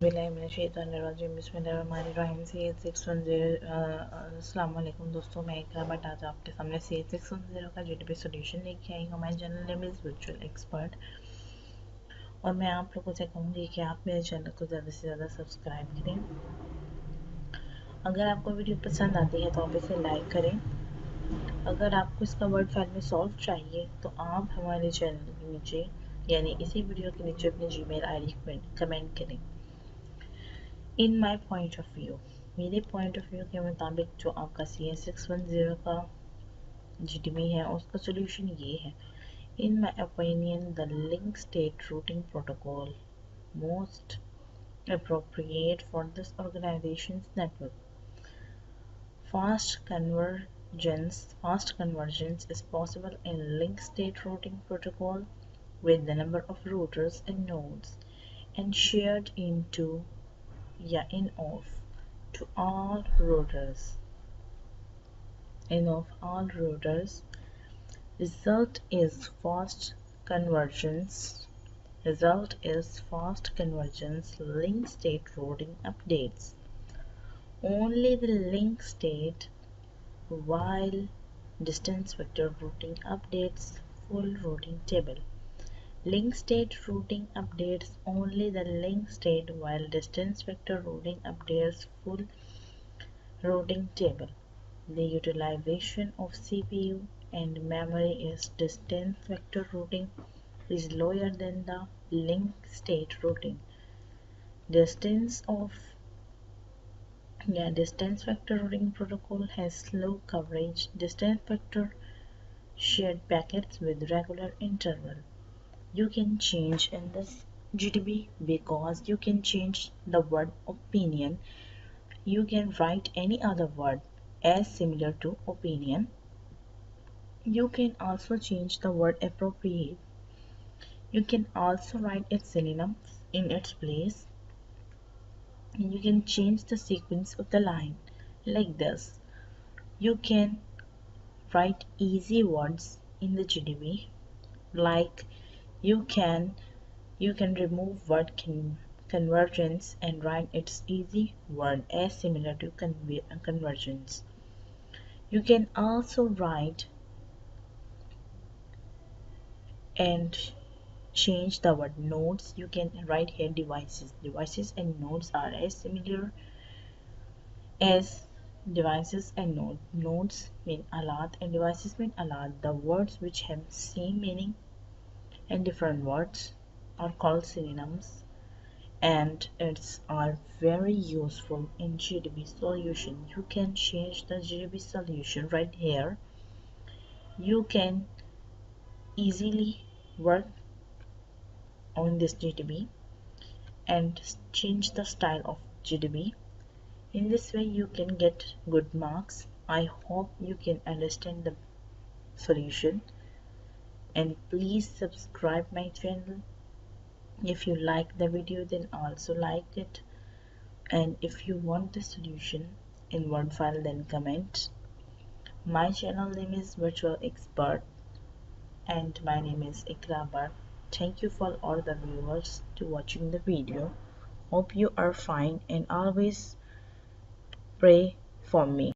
अस्सलामुअलैकुम दोस्तों, मैं इकरा बट आज आपके सामने CS610 का GDB सोल्यूशन लेके आई हूँ। My channel name is virtual expert और मैं आप लोगों से कहूँगी कि आप मेरे चैनल को ज़्यादा से ज़्यादा सब्सक्राइब करें। अगर आपको वीडियो पसंद आती है तो आप इसे लाइक करें। अगर आपको इसका वर्ड फाइल में सॉल्व चाहिए तो आप हमारे चैनल के नीचे यानी इसी वीडियो के नीचे अपनी जीमेल आईडी कमेंट करें। इन माई पॉइंट ऑफ व्यू, मेरे पॉइंट ऑफ व्यू के मुताबिक जो आपका CS610 का GDB है उसका सोल्यूशन ये है। In my opinion the link state routing protocol most appropriate for this organization's network. Fast convergence is possible in link state routing protocol with the number of routers and nodes and shared into in of to all routers result is fast convergence link state routing updates only the link state while distance vector routing updates full routing table. Link state routing updates only the link state while distance vector routing updates full routing table. The utilization of CPU and memory is distance vector routing is lower than the link state routing. Distance vector routing protocol has slow coverage. Distance vector shared packets with regular interval. You can change in this GDB because you can change the word opinion. You can write any other word as similar to opinion. You can also change the word appropriate. You can also write its synonyms in its place. And you can change the sequence of the line like this. You can write easy words in the GDB like you can remove word convergence and write its easy word as similar to convergence. You can also write and change the word nodes. You can write here devices and nodes are as similar as devices and nodes mean alat and devices mean alat. The words which have same meaning and different words are called synonyms, and it's are very useful in GDB solution. You can change the GDB solution right here. You can easily work on this GDB and change the style of GDB. In this way you can get good marks. I hope you can understand the solution, and please subscribe my channel. If you like the video then also like it, and if you want the solution in word file then comment. My channel name is Virtual Expert and my name is Ikra Bhatt. Thank you for all the viewers to watching the video. Hope you are fine and always pray for me.